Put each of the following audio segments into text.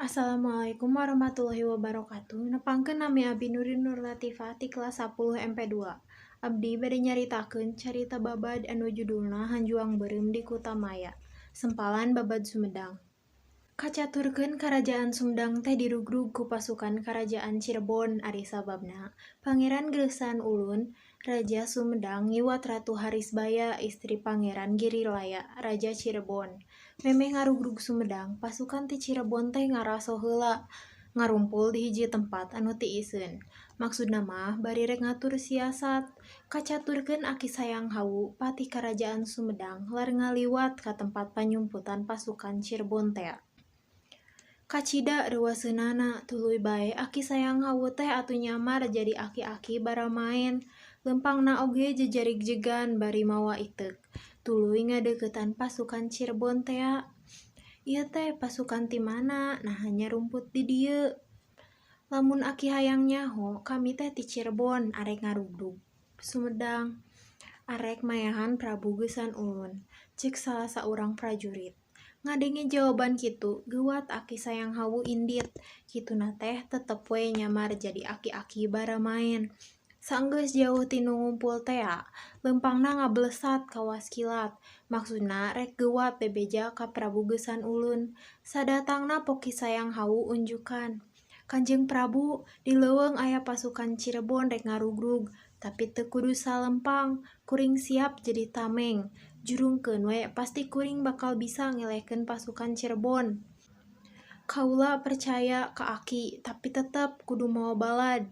Assalamualaikum warahmatullahi wabarakatuh. Nepangkeun nami Abi Nurin Nur Latifah ti kelas 10 MP2. Abdi bade nyaritakeun carita babad anu judulna Hanjuang Beureum di Kutamaya. Sempalan babad Sumedang. Kacaturkeun Karajaan Sumedang teh dirugrug ku pasukan Karajaan Cirebon ari sababna Pangeran Geusan Ulun Raja Sumedang ngiwat Ratu Harisbaya istri Pangeran Girilaya Raja Cirebon. Memeh ngarugrug Sumedang, pasukan ti Cirebon teh ngaraso heula ngarumpul di hiji tempat anu tiiseun. Maksudna mah bari rek ngatur siasat. Kacaturkeun Aki Sayang Hawu patih Karajaan Sumedang lar ngaliwat ka tempat panyumputan pasukan Cirebon teh. Kacida reuaseunana tuluy bae Aki Sayang Hawu teh atuh nyamar jadi aki-aki bara maen. Lempangna oge jejarig-jegan bari mawa iteuk. Tuluy ngadeuketan pasukan Cirebon teh. Ieu teh pasukan ti mana? Nah hanya rumput di dieu. Lamun Aki hayang nyaho, kami teh ti Cirebon arek ngarugrug Sumedang. Arek mayahan Prabu Geusan Ulun, ceuk salah saurang prajurit. Ngadenge jawaban kitu, geuwat Aki Sayang Hawu indit. Kituna teh tetep we nyamar jadi aki-aki bara maen. Saenggeus jauh ti nu ngumpul teh, lempangna ngablesat ka waskilat. Maksudna rek geuwat bebeja ka Prabu Geusan Ulun. Sadatangna Poki Sayang Hawu unjukan. Kanjeng Prabu, di leuweung aya pasukan Cirebon rek ngarugrug, tapi teu kudu salempang, kuring siap jadi tameng. Jurungkeun we, pasti kuring bakal bisa ngelehkeun pasukan Cirebon. Kaula percaya ka Aki, tapi tetep kudu mawa balad,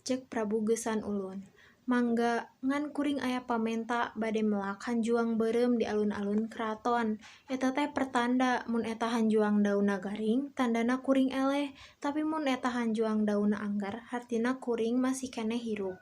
ceuk Prabu Geusan Ulun. Mangga, ngan kuring aya pamenta bade melak hanjuang beureum di alun-alun keraton. Eta teh pertanda mun eta hanjuang daunna garing, tandana kuring eleh, tapi mun eta hanjuang daunna anggar, hartina kuring masih keneh hirup.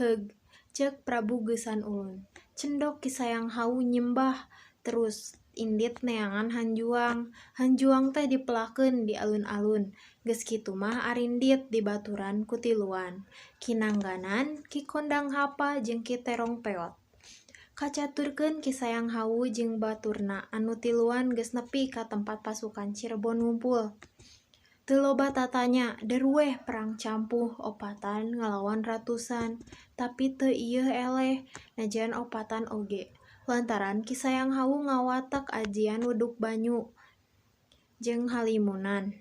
Heug, ceuk Prabu Geusan Ulun. Cendok Ki Sayang Hawu nyembah, terus indit neangan hanjuang. Hanjuang teh dipelakeun di alun-alun. Geus kitu mah arindit dibaturan ku tiluan. Ki Nangganan, Ki Kondang Hapa jeung Ki Terong Peot. Kacaturkeun Ki Sayang Hawu jeung baturna anu tiluan geus nepi ka tempat pasukan Cirebon ngumpul. Teu loba tatanya, deruweh perang campuh opatan ngalawan ratusan, tapi teu ieu eleh, najan opatan oge. Lantaran Ki Sayang Hawu ngawatek ajian weduk banyu jeung halimunan.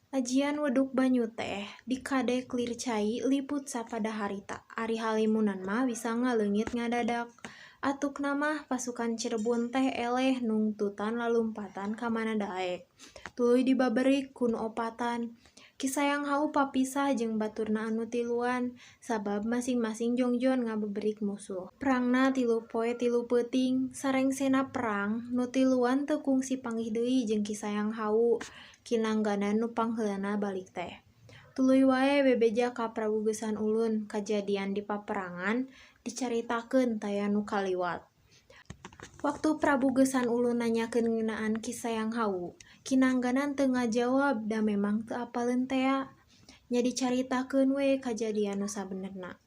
Ajian weduk banyu teh dikade clear cai liput sapada harita. Ari halimunan mah bisa ngaleungit ngadadak. Atukna mah pasukan Cirebon teh eleh nungtutan lalumpatan ka mana daek. Tuluy dibaberik ku nu opatan. Ki Sayang Hawu papisah jeung baturna anu tiluan, sabab masing-masing jongjon ngabeberik musuh. Perangna 3 poe 3 peuting, sarengsena perang, nu tiluan teu kungsi panggih deui jeung Ki Sayang Hawu. Ki Nangganan nu pangheulana balik teh. Tuluy wae bebeja ka Prabu Geusan Ulun, kajadian di paperangan dicaritakeun taya nu kaliwat. Waktu Prabu Geusan Ulun nanyakeun ngeunaan Ki Sayang Hawu, Ki Nangganan teu ngajawab da memang teu apaleun tea. Nya dicaritakeun we kajadian nu sabenerna.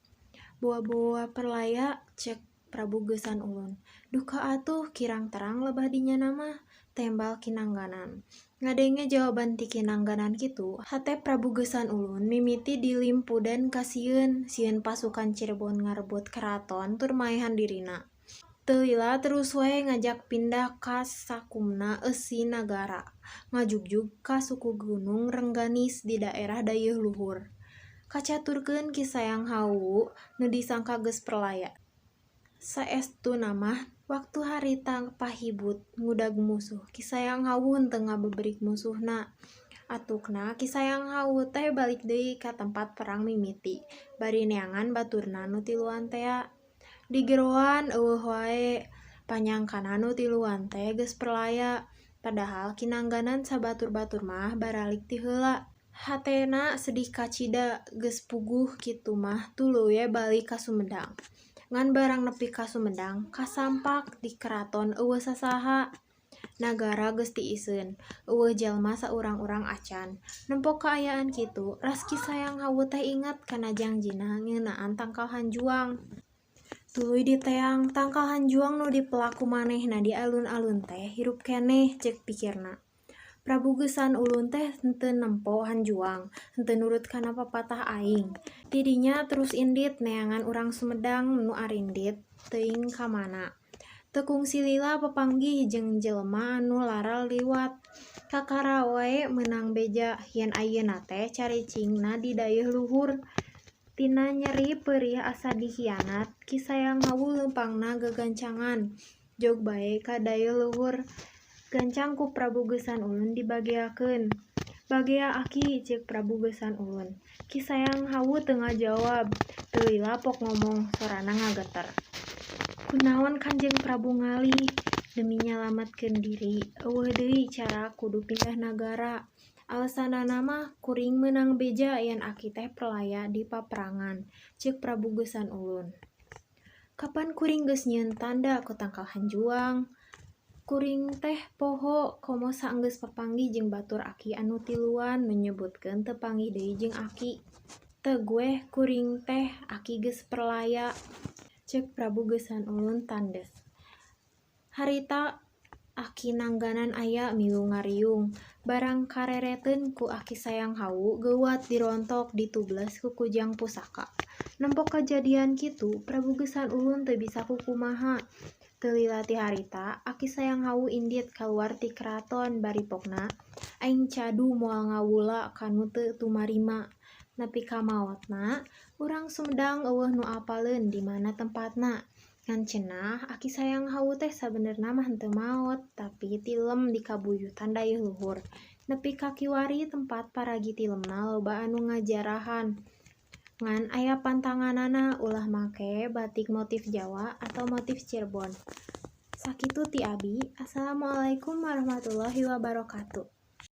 Boa-boa perlaya, cek Prabu Geusan Ulun. Duka atuh kirang terang lebah dinyana mah, tembal Ki Nangganan. Ngadenge jawaban ti Ki Nangganan kitu, hate Prabu Geusan Ulun mimiti dilimpudan ka sieun pasukan Cirebon ngarebut keraton tur maehan dirina. Teu lila terus wae ngajak pindah ka sakumna Eusi Nagara, ngajugjug ka suku Gunung Rengganis di daerah Dayeuh Luhur. Kacaturkeun Ki Sayang Hawu nu disangka geus perlaya. Saestuna mah waktu harita pahibut ngudag musuh, Ki Sayang Hawu henteu ngabeberik musuhna. Atukna Ki Sayang Hawu teh balik deui ka tempat perang mimiti, bari neangan baturna nu tiluan tea. Di geroan eueuh wae, panyangkana nu tiluan teh geus perlaya. Padahal Ki Nangganan sabatur-batur mah baralik ti heula. Hatena sedih kacida, geus puguh kitu mah tuluy we balik ka Sumedang. Ngan barang nepi ka Sumedang, kasampak di keraton eueuh sasaha. Nagara geus tiiseun, eueuh jalma saurang-urang acan. Nempok kaayaan kitu, ras Ki Sayang Hawu teh inget kana janjina ngeunaan tangkal hanjuang. Tuluy diteang tangkal hanjuang nu dipelaku manehna di alun-alun teh hirup keneh, ceuk pikirna. Prabu Gesan ulun teh henteu nempo hanjuang, henteu nurut kana papatah aing. Didinya terus indit neangan urang Sumedang nu arindit teuing ka mana. Teu kungsi lila papanggih jeung jelema anu laral liwat. Kakara wae meunang beja yen ayeuna teh caricingna di dayeuh luhur. Tina nyeri peurih asa dikhianat, Kisayang Hawu leumpangna gagancangan. Jog bae ka dayeuh luhur. Gancang ku Prabu Gesan ulun dibageakeun. Bagea aki ceuk Prabu Gesan ulun. Kisayang Hawu teu ngajawab. Teu lila pok ngomong sorana ngageter. Kunaon Kanjeng Prabu ngalih? Demi nyalametkeun diri, eueuh deui cara kudu pindah nagara. Alesanana mah kuring meunang beja yen aki teh perlaya di paperangan, ceuk Prabu Gesan ulun. Kapan kuring geus nyieun tanda ku tangkal hanjuang? Kuring teh poho komo saenggeus papanggih jeung batur aki anu tiluan nu nyebutkeun teu panggih deui jeung aki. Teu gueh kuring teh aki geus perlaya, ceuk Prabu Gesan ulun tandes. Harita aki nangganan aya milu ngariung, barang karereteun ku aki Sayang Hawu geuwat dirontok ditubles ku kujang pusaka. Nempo kajadian kitu, Prabu Gesan ulun teu bisa kukumaha. Teu lila ti harita, aki Sayang Hawu indit kaluar ti keraton baripokna, aing cadu moal ngawula kanu teu tumarima. Nepi ka maotna, urang Sumedang eueuh nu apaleun di mana tempatna. Ngan cenah, aki Sayang Hawu teh sabenerna mah henteu maot, tapi tilem di kabuyutan dayeuh luhur. Nepi ka kiwari tempat paragi tilemna loba anu ngajarahan. Ngan aya pantanganana ulah make batik motif Jawa atau motif Cirebon. Sakitu ti abi. Assalamualaikum warahmatullahi wabarakatuh.